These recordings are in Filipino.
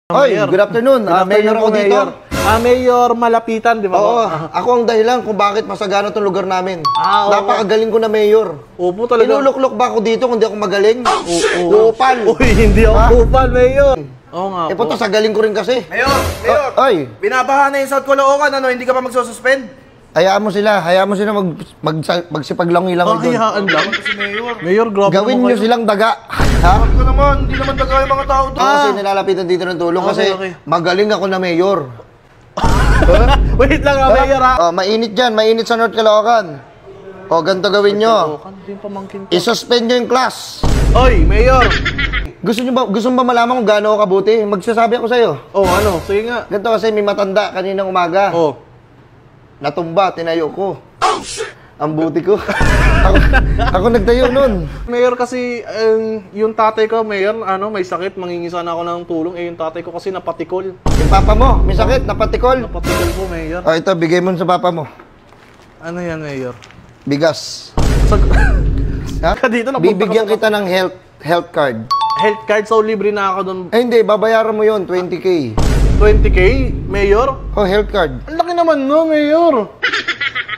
Oy, good afternoon. Mayor ako dito. Mayor Malapitan, di ba? Oo, ako ang dahilan kung bakit masagana itong lugar namin. Napakagaling ko na mayor. Opo talaga. Inuluklok ba ako dito kung di ako magaling? Kupal. Uy, hindi ako kupal, Mayor. Oo nga po. Puto, sa galing ko rin kasi. Mayor, Oy, binabaha na yung South Caloocan, ano? Hindi ka pa magsususpend? hayaan mo sila magsipaglangi lang doon. Hayaan lang. Mayor, grabe Gawin naman nyo kayo. silang daga. Ha? Sabi ko naman, hindi naman taga yung mga tao doon. Kasi nilalapitan dito ng tulong kasi magaling ako na mayor. Wait lang nga, Mayor, ha? Oh, mainit dyan, mainit sa North Caloocan. O, ganito gawin nyo. I-suspend nyo yung class. Oy, Mayor. Gusto mo ba malaman kung gaano ako kabuti? Magsasabi ako sa'yo. Oh, ano? Sige nga. Ganito kasi may matanda kaninang umaga. Oh. Natumba, tinayo ko. Ang buti ko. ako nagtayo nun. Mayor, kasi yung tatay ko, Mayor, may sakit, mangingisa na ako ng tulong. Yung tatay ko kasi napatikol. Yung papa mo, may sakit, napatikol. Napatikol po, Mayor. O, ito, bigay mo sa papa mo. Ano yan, Mayor? Bigas. Ha? Dito, napunta Bibigyan ka kita ng health card. health card, so libre na ako doon. Eh, hindi, babayaran mo yon 20K. 20K, Mayor? Oh, health card. Ang laki naman no, Mayor.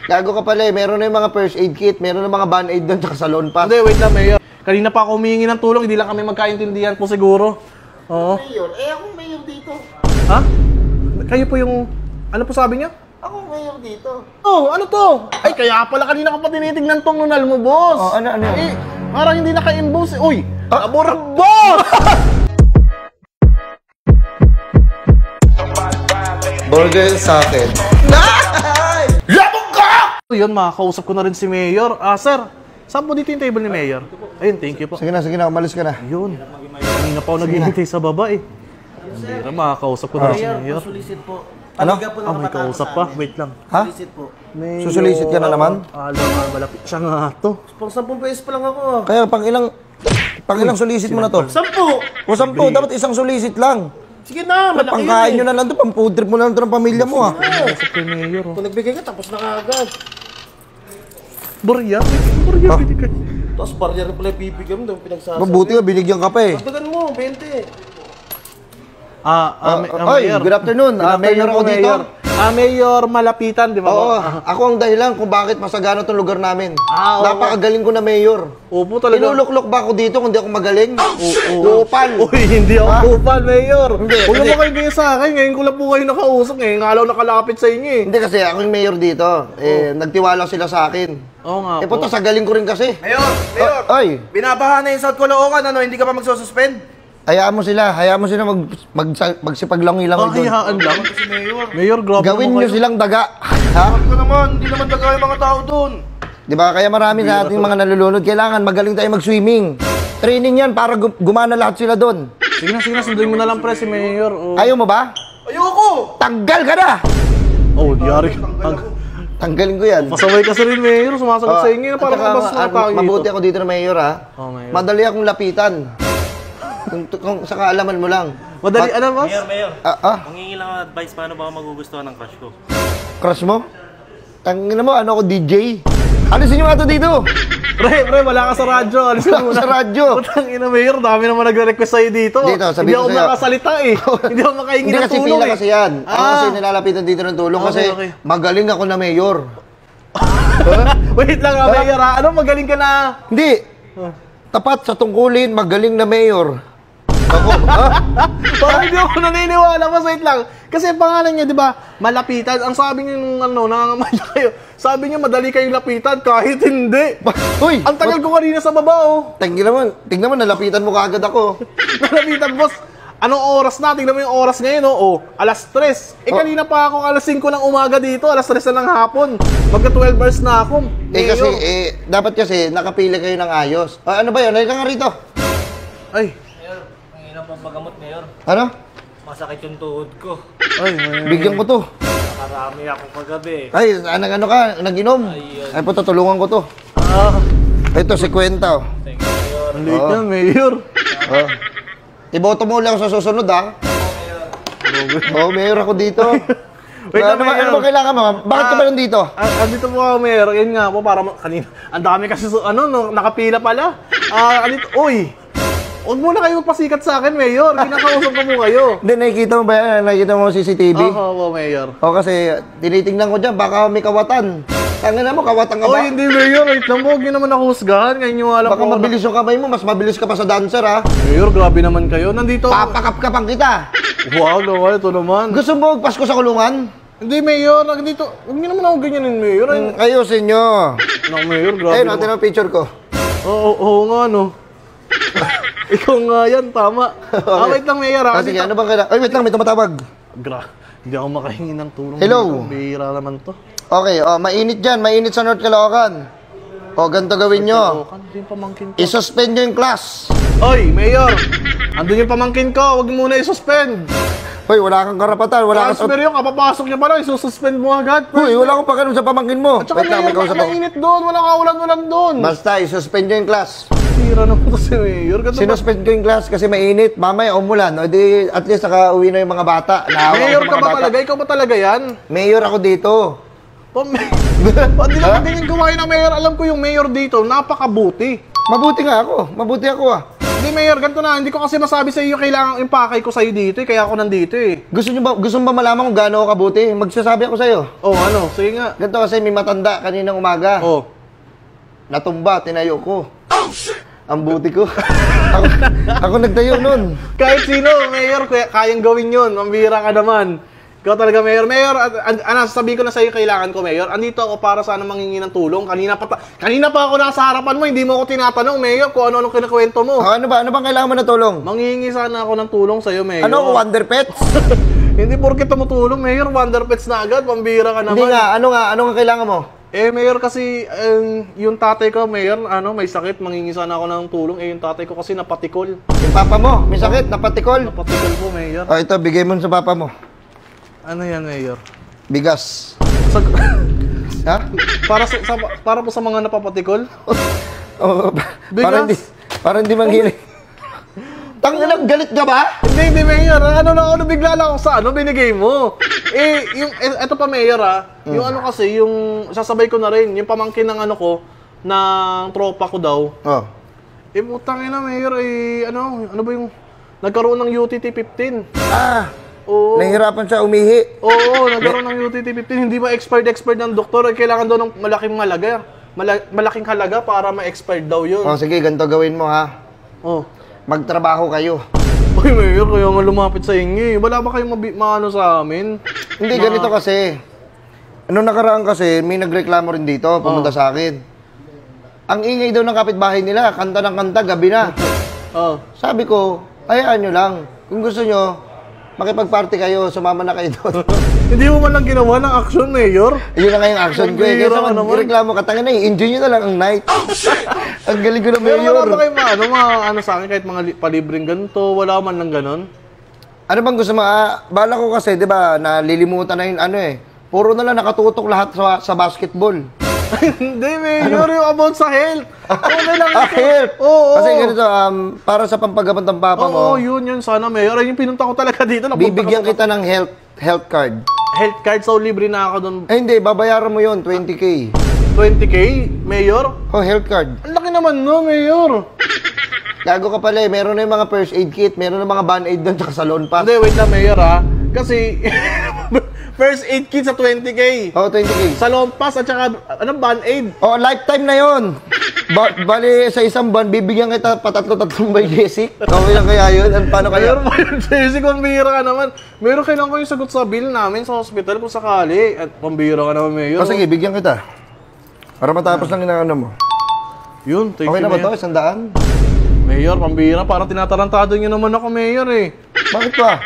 Gago ka pala eh. Meron na yung mga first aid kit, meron na mga band-aid doon, tsaka salon pass. Hindi, wait lang, Mayor. Kanina pa ako humingi ng tulong, hindi lang kami magkaintindihan po siguro. Oo. Mayor? Eh, akong mayor dito. Ha? Kayo po yung... Ano po sabi niya? Akong mayor dito. Oh, ano to? Ay, kaya pala kanina ko pa tinitignan tong nunal mo, boss. Oh, ano? Eh, parang hindi naka-inbox. Uy, abura, boss! Burger sa akin. Labog ka! Yun, makakausap ko na rin si Mayor. Sir, saan po dito yung table ni Mayor? Ayun, thank you po. Sige na, umalis ka na. Yun. Kanina pa ako naghihintay sa baba eh. Hindi, makakausap ko na rin si Mayor. Sulisit po. Ano? May kausap pa? Wait lang. Ha? Sulisit po. Mayor, Susulisit ka na naman? Alam nga, malapit siya nga to. Pang 10 pesos pa lang ako. Kaya pang ilang sulisit mo na to? 10! O 10, dapat isang sulisit lang. Sige na, malaki Pangkain yun nyo na lang to, pang food trip mo na lang to ng pamilya mo ha. Kausap kay Mayor. Kung nagbigay ka, tapos na kaagad. Barya? Binigay. Tapos barrier pala yung bibigyan mo, doon pinagsasabi. Mabuti ka, binigyan ka pa eh. Pagdagan mo, 20. Oy, good afternoon. Mayor ako dito. Mayor Malapitan, di ba? Oo, ako ang dahilan kung bakit masagana itong lugar namin. Napakagaling ko na mayor. Opo talaga. Inuluklok ba ako dito kung di ako magaling? Kupal. Uy, hindi ako kupal, Mayor. Huwag mo kayo ganyan sa akin. Ngayon ko lang po kayo nakausap. Ngayon nga lang nakalapit sa inyo eh. Hindi kasi ako yung mayor dito. Nagtiwala sila sa akin. Oo nga po. Puto, sa galing ko rin kasi. Mayor, Oy, binabaha na yung South Caloocan, ano? Hindi ka pa magsususpend? hayaan mo sila magsipaglangi lang doon. Hayaan lang. Mayor, grabe Gawin naman nyo kayo. silang daga. Ha? Sabi ko naman, hindi naman taga yung mga tao doon. Di ba? Kaya marami sa ating mga nalulunod, kailangan magaling tayo mag-swimming. Training yan para gumana lahat sila doon. Sige na, sunduin mo na lang pre si Mayor. Oh. Ayaw mo ba? Ayoko! Tanggal ka na! Oh, diyari. Tanggalin ko yan. Pasaway kasi rin, Mayor. Sumasagot sa inyo. Parang kabas na tao dito. Mabuti ako dito na mayor ha. Mayor. Madali akong lapitan. Kung sa kaalaman mo lang. Madali, ano boss? Mayor, mangingi lang ang advice paano ba ako magugustuhan ng crush ko. Crush mo? Tangina mo, ano ako DJ? Alisin nyo nga to dito! Pre, wala ka sa radyo. Alis ka muna. Sa radyo! Putang ina, Mayor. Dami naman nagre-request sa'yo dito. Dito, Hindi sabihin ko ako sa'yo. makasalita eh. Hindi ako makahingi Hindi ng kasi tulong pila eh. kasi yan. Ako kasi nilalapitan dito ng tulong kasi Okay. magaling ako na mayor. Wait lang nga, Mayor ha. Ano, magaling ka na? Hindi! Tapat sa tungkulin, magaling na mayor. Ako, ha? Parang hindi ako naniniwala. Mas wait lang. Kasi ang pangalan niya, di ba, Malapitan. Ang sabi niya nung nangangamalya kayo, sabi niya madali kayong lapitan kahit hindi. Uy! Ang tagal ko kanina sa baba, oh. Tingnan mo, nalapitan mo kaagad ako. Nalapitan, boss. Anong oras na? Tingnan mo yung oras ngayon, oh. Alas 3. Kanina pa ako alas 5 ng umaga dito. Alas 3 na ng hapon. Magka 12 hours na ako. Kasi, dapat kasi nakapili kayo ng ayos. Ano ba yun? Halika nga rito. Ay. Mayor, mangingi pang pagamot, Mayor. Ano? Masakit yung tuhod ko. Ay, Bigyan ko to. Nakarami ako kagabi. Ay, ano ka? Nag-inom? Ay, puto, tulungan ko to. Ito, si Kwenta, oh. Thank you, Mayor. Ang late yan, Mayor. Oh. Iboto mo ulit ako sa susunod, ha? Oo, mayor ako dito. Wait lang, Mayor. Ano ba kailangan mo? Bakit ka ba nandito? Andito po ako, Mayor. Yun nga po, para kanina. Ang dami kasi, nakapila pala. Andito, uy. Huwag muna kayo magpasikat sa akin, Mayor. Kinakausap ko mo kayo. Hindi, nakikita mo ba yan? Nakikita mo CCTV? Oo, Mayor. O kasi, tinitingnan ko dyan, baka may kawatan. Tangina mo, kawatan ka ba? Oy, hindi, Mayor. Wait lang mo. Huwag niyo naman ako husgahan. Ngayon yung alam Baka ko. mabilis yung kamay mo, mas mabilis ka pa sa dancer, ha? Mayor, grabe naman kayo. Nandito. Papakap-kapang kita. Wow, naman. Ito naman. Gusto mo magpasko sa kulungan? Hindi, Mayor. Nandito. Huwag niyo naman ako ganyanin, Mayor. Ay, Ayusin nyo. Mayor, grabe Ayun, naman. natin ang picture ko. Oo nga, no. Ikaw nga yan, tama. Wait lang, Mayor. Kasi ano bang kailangan? Ay, wait lang, may tumatawag. Hindi ako makahingi ng tulong. Hello? Dito. Bihira naman to. Okay, mainit dyan. Mainit sa North Caloocan. Ganito gawin nyo. Hindi yung pamangkin ko. I-suspend nyo yung class. Oy, Mayor! Andun yung pamangkin ko. Huwag muna i-suspend. Hoy, wala kang karapatan. Wala kang... Transfer yung kapapasok niya pala. I-suspend mo agad. Hoy, wala akong pakalam sa pamangkin mo. At saka, Wait lang, may Mayor, kausap ako. mainit doon. Walang kaulan-ulan doon. Basta, i-suspend nyo yung class. Bihira naman to si Mayor. Ganito ba? Sinuspend ko yung class kasi mainit. Mamaya umulan. O di, at least nakauwi na yung mga bata. Naawa ko Mayor sa ka mga ba bata. talaga? Ikaw ba talaga yan? Mayor ako dito. Hindi naman ganyan gawain ng Mayor. Alam ko yung Mayor dito, napakabuti. Mabuti nga ako. Mabuti ako ah. Hindi, Mayor, ganito na. Hindi ko kasi masabi sa iyo kailangan impakay ko sa iyo dito kaya ako nandito eh. Gusto mo ba malaman kung gaano ako kabuti? Magsasabi ako sa'yo. Oh, ano? Sige nga. Ganito kasi may matanda kaninang umaga. Oh. Natumba, tinayo ko. Ang buti ko. ako nagtayo nun. Kahit sino, Mayor, kayang gawin yun. Mambira ka naman. Ikaw talaga, Mayor. Mayor, sabihin ko na sa'yo kailangan ko, Mayor. Andito ako para sana mangingi ng tulong. Kanina pa ako nasa harapan mo, hindi mo ako tinatanong, Mayor, kung ano-ano kinakwento mo. Ano ba? Ano bang kailangan mo na tulong? Mangingi sana ako ng tulong sa'yo, Mayor. Ano, Wonder Pets? Hindi porket tumutulong, Mayor. Wonder Pets na agad. Pambira ka naman. Hindi nga. Ano nga kailangan mo? Mayor, kasi yung tatay ko, Mayor, may sakit. Mangingi sana ako ng tulong. Yung tatay ko kasi napatikol. Yung papa mo, may sakit, napatikol. Napatikol po, Mayor. Ito, bigay mo sa papa mo. Ano yan, Mayor? Bigas. Ha? Para po sa mga napapatikol? Oh, Bigas? para hindi manghiling. Tangina, galit ka ba? Hindi, Mayor. Ano, bigla lang ako sa binigay mo. Eto pa, Mayor, yung ano kasi, yung sasabay ko na rin, yung pamangkin ng ng tropa ko daw. Oh. Putang ina, Mayor, ano ba yung, nagkaroon ng UTT 15. Oo. Nahihirapan siya umihi. Oo, nagkaroon ng UTT 15. Hindi ba expired ng doktor? Kailangan daw ng malaking halaga para ma-expired daw yun. Sige, ganito gawin mo ha. Oh. Magtrabaho kayo. Uy, Mayor, kaya nga lumapit sa inyo eh. Wala ba kayong maano sa amin? Hindi, ganito kasi. Ano nakaraan kasi, may nagreklamo rin dito, pumunta sa akin. Ang ingay daw ng kapitbahay nila, kanta ng kanta, gabi na. Oh. Sabi ko, hayaan nyo lang. Kung gusto nyo, makipag-party kayo, sumama na kayo doon. Hindi mo man lang ginawa ng action, Mayor? Yun na nga yung action ko eh. Bihira Kaya ka naman. magreklamo ka, tanga na enjoy nyo na lang ang night. Ang galing ko na Pero mayor. wala ba kayo ano sa akin, kahit mga palibreng ganito, wala man lang ganon? Ano bang gusto mo? Bala ko kasi, di ba, nalilimutan na yung puro na lang nakatutok lahat sa basketball. Hindi, Mayor, yung about sa health. Okay lang ito. Help! Oo. Kasi ganito, para sa pampagamot ng papa Oo, mo, yun sana, Mayor. Ay, yung pinunta ko talaga dito. bibigyan kita ng health card. Health card, so libre na ako doon. Ay hindi, babayaran mo yon 20K. 20K, Mayor? Oh, health card. Ang laki naman no, Mayor. Gago ka pala eh, meron na yung mga first aid kit, meron na mga band-aid doon, tsaka salon pa. Hindi, wait lang, Mayor Kasi, first aid kit sa 20K. Oh, 20K. Salon pass at saka, band-aid. Oh, lifetime na yon. Bali, sa isang buwan, bibigyan kita patatlo-tatlong by basic. Okay lang kaya yun? Paano kaya? Mayor, Jesse, pambira ka naman. Mayor, kailangan ko yung sagot sa bill namin sa hospital kung sakali. At pambira ka naman, Mayor. Oh, sige, bigyan kita. Para matapos lang yung mo. Yun, thank Okay you, na ba Mayor. to? 100? Mayor, pambira. Parang tinatarantado niyo naman ako, Mayor eh. Bakit ba?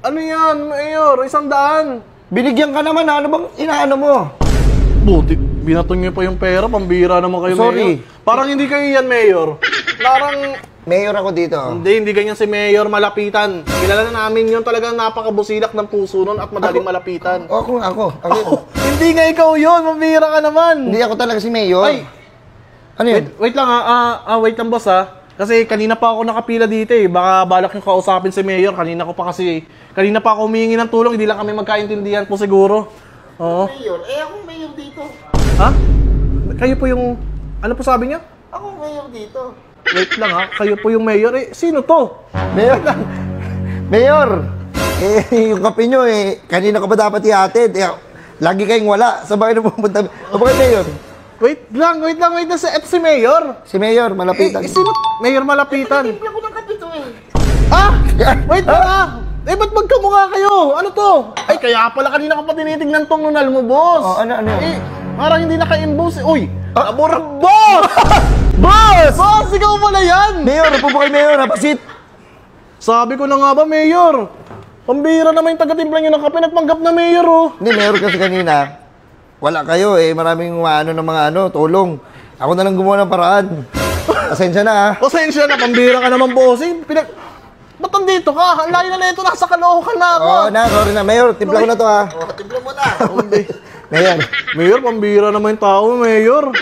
Ano yan, Mayor? 100. Binigyan ka naman, ano bang inaano mo? Buti, binaton niyo pa yung pera. Pambira naman kayo, Sorry. Mayor. Parang hindi kayo yan, Mayor. Parang... Mayor ako dito. Hindi ganyan si Mayor malapitan. Kilala na namin yun, talagang napakabusilak ng puso nun at madaling malapitan. Ako. Hindi nga ikaw yun, mambira ka naman. Hindi ako talaga si Mayor. Ay! Ano yun? Wait lang wait lang boss Kasi kanina pa ako nakapila dito eh. Baka balak yung kausapin si Mayor. Kanina pa ako humingi ng tulong, hindi lang kami magkaintindihan po siguro. Oo. Mayor? Ako Mayor dito. Ha? Kayo po yung... Ano po sabi niya? Ako Mayor dito. Wait lang ha, kayo po yung mayor. Eh, sino to? Mayor lang. Mayor! Yung kape nyo kanina ka ba dapat ihatid? Lagi kayong wala. Sa bakit na pupunta? O bakit, Mayor? Wait lang. Ito si mayor. Si Mayor, malapitan. Sino? Mayor malapitan. Timpla ko ng kape to eh. Ah! Wait lang ah! Eh, ba't magkamukha kayo? Ano to? Ay, kaya pala kanina ka pa tinitignan tong nunal mo, boss. Oh, ano? Eh, parang hindi naka-imbose. Uy! Ah. Abura, boss! Boss! Boss, ikaw pala yan! Mayor, upo po kay Mayor, napasit. Sabi ko na nga ba, mayor? Pambira naman yung taga-timpla nyo ng kape, nagpanggap na mayor, oh. Hindi, Mayor kasi kanina, wala kayo maraming ng mga tulong. Ako na lang gumawa ng paraan. Pasensya na Pasensya na, pambira ka naman, bossing. Ba't nandito ka? Ang layo na ito, nasa Caloocan na ako. Sorry na. Mayor, timpla ko na to Timpla mo na. Mayor. Mayor, pambira naman yung tao, mayor.